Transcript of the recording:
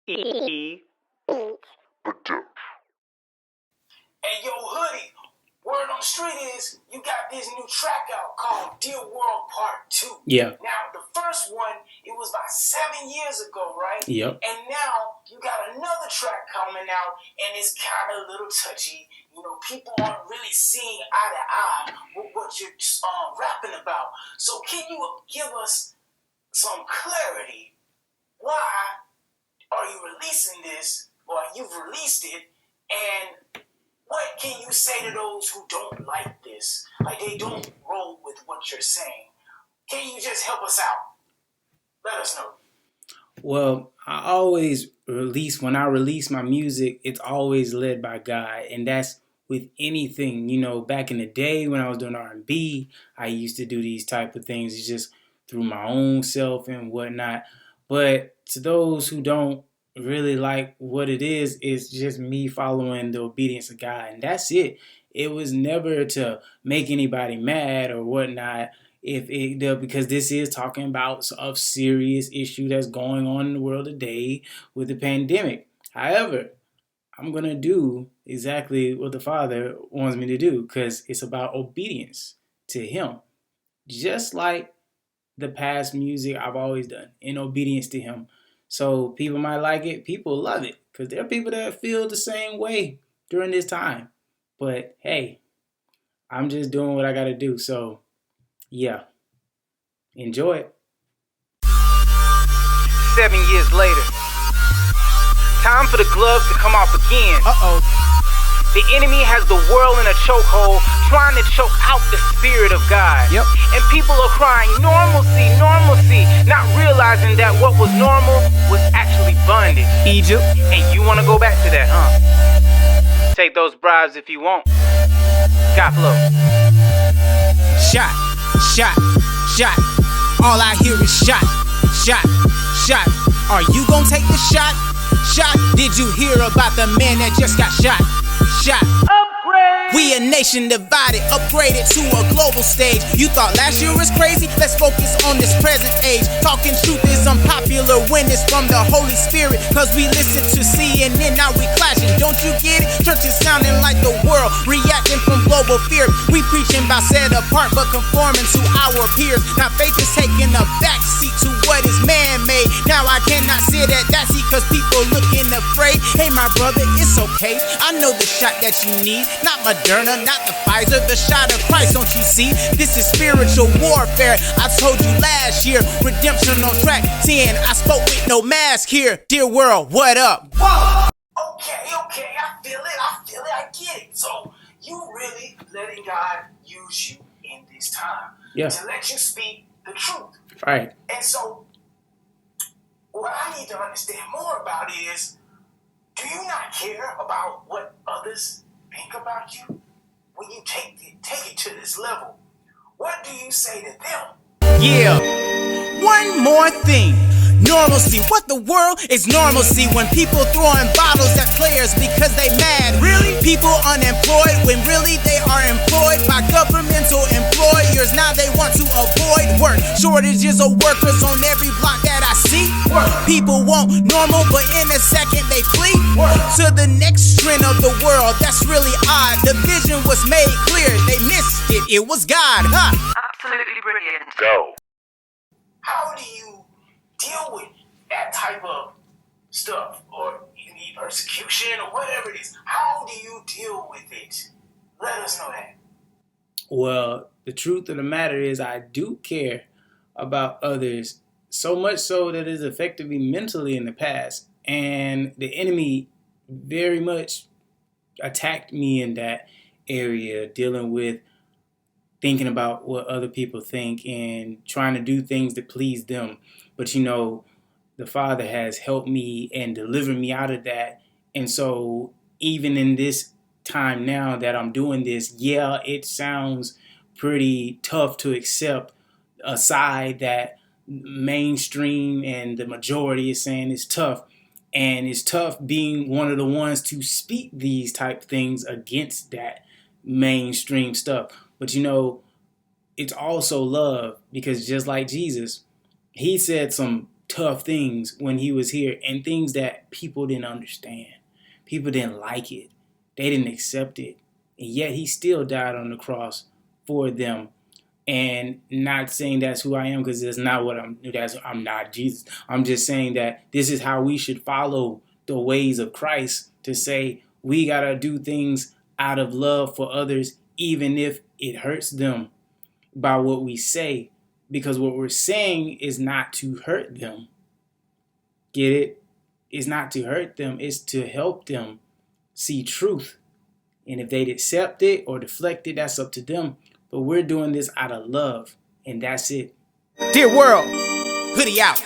EBeatz. Hey, yo, Hoodie, word on the street is you got this new track out called Dear World Part 2. Yeah. Now, the first one, it was about 7 years ago, right? Yep. And now you got another track coming out, and it's kind of a little touchy. You know, people aren't really seeing eye to eye with what you're rapping about. So can you give us some clarity? Why are you releasing this, or you've released it, and what can you say to those who don't like this? Like, they don't roll with what you're saying. Can you just help us out? Let us know. Well, I always when I release my music, it's always led by God. And that's with anything. You know, back in the day when I was doing R&B, I used to do these type of things. It's just through my own self and whatnot. But to those who don't really like what it is, it's just me following the obedience of God. And that's it. It was never to make anybody mad or whatnot. Because this is talking about a serious issue that's going on in the world today with the pandemic. However, I'm going to do exactly what the Father wants me to do because it's about obedience to Him. Just like the past music I've always done in obedience to Him. So people might like it, people love it because there are people that feel the same way during this time. But hey, I'm just doing what I got to do. So yeah, enjoy it. 7 years later, time for the gloves to come off again. The enemy has the world in a chokehold, trying to choke out the Spirit of God. Yep. And people are crying, normalcy, normalcy, not realizing that what was normal was actually bondage. Egypt. And you want to go back to that, huh? Take those bribes if you want. God flow. Shot, shot, shot. All I hear is shot, shot, shot. Are you gonna take the shot? Shot. Did you hear about the man that just got shot? Shot. Upgrade. We a nation divided, upgraded to a global stage. You thought last year was crazy? Let's focus on this present age. Talking truth is unpopular when it's from the Holy Spirit. Cause we listen to CNN, now we clashing. Don't you get it? Church is sounding like the world, reacting from global fear. We preaching about set apart, but conforming to our peers. Now faith is taking a backseat to what is man-made. Now I cannot sit at that seat cause people looking afraid. Hey my brother, it's okay. I know the shot that you need. Not Moderna, not the Pfizer, the shot of Christ, don't you see? This is spiritual warfare. I told you last year, redemption on track 10. I spoke with no mask here. Dear world, what up? Whoa! Okay, I feel it, I get it. So, you really letting God use you in this time to let you speak the truth. Right. And so, what I need to understand more about is, do you not care about what others think about you? When you take it to this level, what do you say to them? Yeah, one more thing. Normalcy, what the world is normalcy when people throwing bottles at players because they mad? Really? People unemployed when really they are employed by governmental employers. Now they want to avoid work. Shortages of workers on every block that I see. People want normal, but in a second they flee to the next trend of the world. That's really odd. The vision was made clear. They missed it. It was God. Huh? Absolutely brilliant. Go. How do you deal with that type of stuff, or you need persecution or whatever it is? How do you deal with it? Let us know that. Well, the truth of the matter is I do care about others, so much so that it's affected me mentally in the past. And the enemy very much attacked me in that area, dealing with thinking about what other people think and trying to do things to please them. But you know, the Father has helped me and delivered me out of that. And so even in this time now that I'm doing this, yeah, it sounds pretty tough to accept a side that mainstream and the majority is saying is tough. And it's tough being one of the ones to speak these type things against that mainstream stuff. But you know, it's also love, because just like Jesus, he said some tough things when he was here, and things that people didn't understand. People didn't like it. They didn't accept it. And yet he still died on the cross for them. And not saying that's who I am, because that's not what I'm not Jesus. I'm just saying that this is how we should follow the ways of Christ, to say we got to do things out of love for others, even if it hurts them by what we say, because what we're saying is not to hurt them. Get it? It's not to hurt them. It's to help them see truth. And if they accept it or deflect it, that's up to them. But we're doing this out of love, and that's it. Dear world, Hoodie out.